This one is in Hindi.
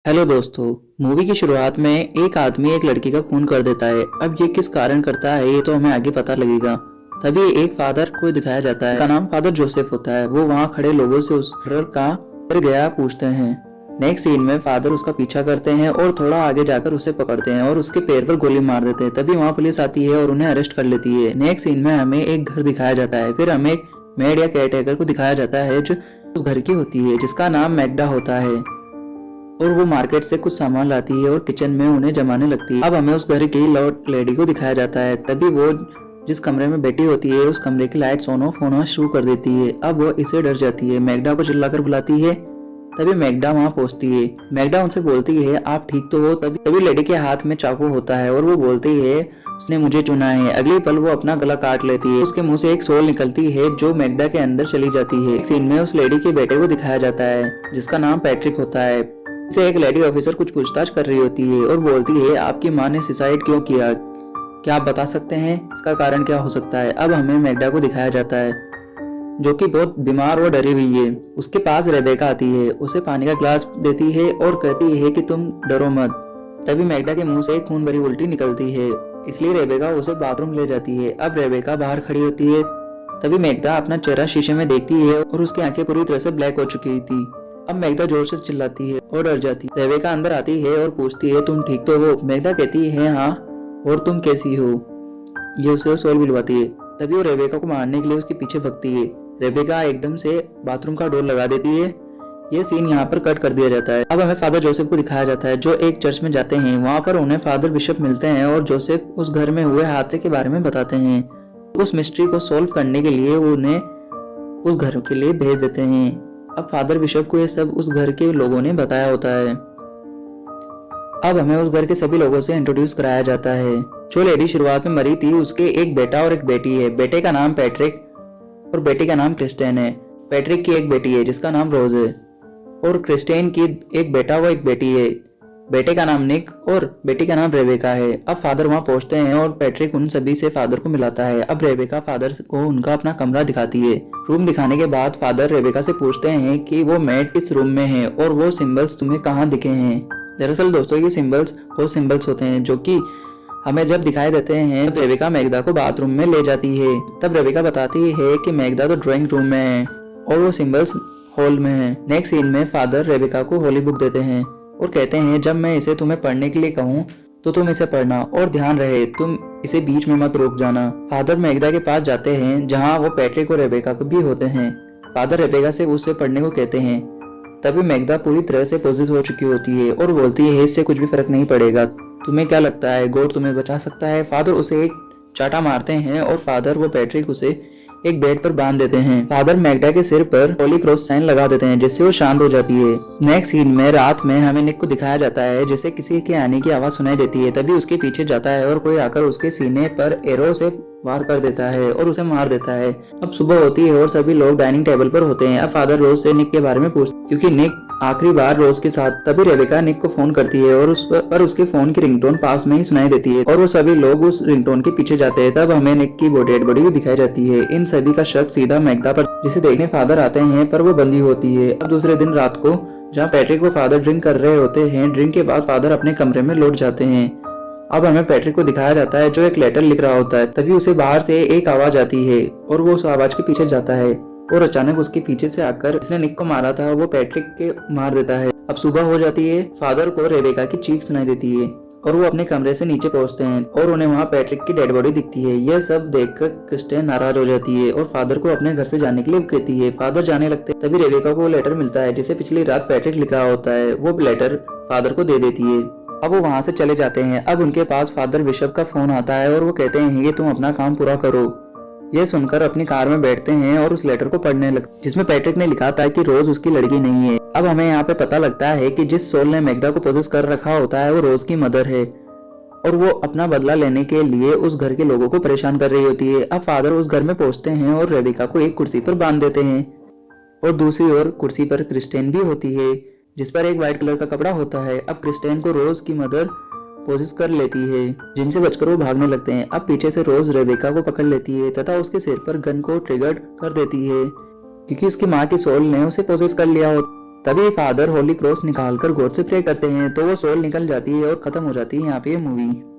हेलो दोस्तों। मूवी की शुरुआत में एक आदमी एक लड़की का खून कर देता है। अब ये किस कारण करता है ये तो हमें आगे पता लगेगा। तभी एक फादर को दिखाया जाता है, उसका नाम फादर जोसेफ होता है। वो वहाँ खड़े लोगों से उस मर्डर का कर गया पूछते हैं। नेक्स्ट सीन में फादर उसका पीछा करते हैं और थोड़ा आगे जाकर उसे पकड़ते हैं और उसके पैर पर गोली मार देते हैं। तभी वहाँ पुलिस आती है और उन्हें अरेस्ट कर लेती है। नेक्स्ट सीन में हमें एक घर दिखाया जाता है। फिर हमें एक मेड या केयरटेकर को दिखाया जाता है जो उस घर की होती है, जिसका नाम मैगडा होता है और वो मार्केट से कुछ सामान लाती है और किचन में उन्हें जमाने लगती है। अब हमें उस घर की लॉर्ड लेडी को दिखाया जाता है। तभी वो जिस कमरे में बैठी होती है उस कमरे की लाइट्स ऑन ऑफ होना शुरू कर देती है। अब वो इसे डर जाती है, मैगडा को चिल्लाकर बुलाती है। तभी मैगडा वहाँ पहुंचती है। मैगडा उनसे बोलती है आप ठीक तो हो। तभी लेडी के हाथ में चाकू होता है और वो बोलती है उसने मुझे चुना है। अगले पल वो अपना गला काट लेती है। उसके मुंह से एक सोल निकलती है जो मैगडा के अंदर चली जाती है। एक सीन में उस लेडी के बेटे को दिखाया जाता है जिसका नाम पैट्रिक होता है। से एक लेडी ऑफिसर कुछ पूछताछ कर रही होती है और बोलती है आपकी माँ ने सुसाइड क्यों किया, क्या आप बता सकते हैं इसका कारण क्या हो सकता है। अब हमें मैगडा को दिखाया जाता है जो कि बहुत बीमार और डरी हुई है। उसके पास रेबेका आती है, उसे पानी का ग्लास देती है और कहती है कि तुम डरो मत। तभी मैगडा के मुंह से एक खून भरी उल्टी निकलती है, इसलिए रेबेका उसे बाथरूम ले जाती है। अब रेबेका बाहर खड़ी होती है। तभी मैगडा अपना चेहरा शीशे में देखती है और उसकी आंखें पूरी तरह से ब्लैक हो चुकी थी। अब मैगडा जोर से चिल्लाती है और डर जाती है। रेबेका अंदर आती है और पूछती है तुम ठीक तो हो। मैगडा कहती है हाँ, और तुम कैसी हो। ये उसे सोल बुलवाती है। तभी वो रेबेका को मारने के लिए उसके पीछे भगती है। रेबेका एकदम से बाथरूम का डोर लगा देती है। ये सीन यहाँ पर कट कर दिया जाता है। अब हमें फादर जोसेफ को दिखाया जाता है जो एक चर्च में जाते हैं। वहाँ पर उन्हें फादर बिशप मिलते हैं और जोसेफ उस घर में हुए हादसे के बारे में बताते हैं। उस मिस्ट्री को सोल्व करने के लिए उन्हें उस घर के लिए भेज देते हैं। अब फादर बिशप को ये सब उस घर के लोगों ने बताया होता है। अब हमें उस घर के सभी लोगों से इंट्रोड्यूस कराया जाता है। जो लेडी शुरुआत में मरी थी उसके एक बेटा और एक बेटी है। बेटे का नाम पैट्रिक और बेटी का नाम क्रिस्टेन है। पैट्रिक की एक बेटी है जिसका नाम रोज है और क्रिस्टेन की एक बेटा व एक बेटी है। बेटे का नाम निक और बेटी का नाम रेबेका है। अब फादर वहां पहुंचते हैं और पैट्रिक उन सभी से फादर को मिलाता है। अब रेबेका फादर को उनका अपना कमरा दिखाती है। रूम दिखाने के बाद फादर रेबेका से पूछते हैं कि वो मैट किस रूम में है और वो सिंबल्स तुम्हें कहाँ दिखे हैं। दरअसल दोस्तों ये सिंबल्स वो सिंबल्स होते हैं जो कि हमें जब दिखाई देते हैं। रेबेका मैगदा को बाथरूम में ले जाती है। तब रेबेका बताती है कि मैगदा तो ड्राइंग रूम में है और वो सिंबल्स हॉल में है। नेक्स्ट सीन में फादर रेबेका को होली बुक देते हैं और कहते हैं जब मैं इसे तुम्हें पढ़ने के लिए कहूँ तो तुम इसे पढ़ना और ध्यान रहे तुम इसे बीच में मत रोक जाना। फादर मैगदा के पास जाते हैं जहाँ वो पैट्रिक और रेबेका भी होते हैं। फादर रेबेका से उसे पढ़ने को कहते हैं। तभी मैगदा पूरी तरह से पोजेस हो चुकी होती है और बोलती है इससे कुछ भी फर्क नहीं पड़ेगा, तुम्हें क्या लगता है गॉड तुम्हें बचा सकता है। फादर उसे एक चाटा मारते हैं और फादर वो पैट्रिक उसे एक बेड पर बांध देते हैं। फादर मैगडा के सिर पर होली क्रॉस साइन लगा देते हैं जिससे वो शांत हो जाती है। नेक्स्ट सीन में रात में हमें निक को दिखाया जाता है जिसे किसी के आने की आवाज सुनाई देती है। तभी उसके पीछे जाता है और कोई आकर उसके सीने पर एरो से वार कर देता है और उसे मार देता है। अब सुबह होती है और सभी लोग डाइनिंग टेबल पर होते हैं। अब फादर रोज से निक के बारे में पूछते क्योंकि निक आखिरी बार रोज के साथ। तभी रेबेका निक को फोन करती है और उस पर उसके फोन की रिंगटोन पास में ही सुनाई देती है और वो सभी लोग उस रिंगटोन के पीछे जाते हैं। तब हमें निक की डेड बॉडी दिखाई जाती है। इन सभी का शक सीधा मैगदा पर जिसे देखने फादर आते हैं पर वो बंदी होती है। अब दूसरे दिन रात को जहाँ पैट्रिक व फादर ड्रिंक कर रहे होते हैं, ड्रिंक के बाद फादर अपने कमरे में लौट जाते हैं। अब हमें पैट्रिक को दिखाया जाता है जो एक लेटर लिख रहा होता है। तभी उसे बाहर से एक आवाज आती है और वो उस आवाज के पीछे जाता है और अचानक उसके पीछे से आकर जिसने निक को मारा था वो पैट्रिक के मार देता है। अब सुबह हो जाती है। फादर को रेबेका की चीख सुनाई देती है और वो अपने कमरे से नीचे पहुंचते हैं और उन्हें वहाँ पैट्रिक की डेड बॉडी दिखती है। यह सब देखकर क्रिस्टेन नाराज हो जाती है और फादर को अपने घर से जाने के लिए कहती है। फादर जाने लगते हैं। तभी रेबेका को वो लेटर मिलता है जिसे पिछली रात पैट्रिक लिख रहा होता है। वो लेटर फादर को दे देती है। अब वो वहाँ से चले जाते हैं। अब उनके पास फादर बिशप का फोन आता है और वो कहते हैं कि तुम अपना काम पूरा करो। ये सुनकर अपनी कार में बैठते हैं और उस लेटर को पढ़ने लगते जिसमें पैट्रिक ने लिखा था कि रोज उसकी लड़की नहीं है। अब हमें यहाँ पे पता लगता है कि जिस सोल ने मैगदा को पोजेस कर रखा होता है वो रोज की मदर है और वो अपना बदला लेने के लिए उस घर के लोगों को परेशान कर रही होती है। अब फादर उस घर में पहुंचते हैं और रेबेका को एक कुर्सी पर बांध देते हैं और दूसरी ओर कुर्सी पर क्रिस्टेन भी होती है जिस पर एक व्हाइट कलर का कपड़ा होता है। अब क्रिस्टेन को रोज की मदर पोजेस कर लेती है जिनसे बचकर वो भागने लगते हैं। अब पीछे से रोज रेबेका को पकड़ लेती है तथा उसके सिर पर गन को ट्रिगर कर देती है क्योंकि उसकी माँ की सोल ने उसे पोजेस कर लिया हो। तभी फादर होली क्रॉस निकालकर गॉड से प्रे करते हैं तो वो सोल निकल जाती है और खत्म हो जाती है यहाँ पे ये मूवी।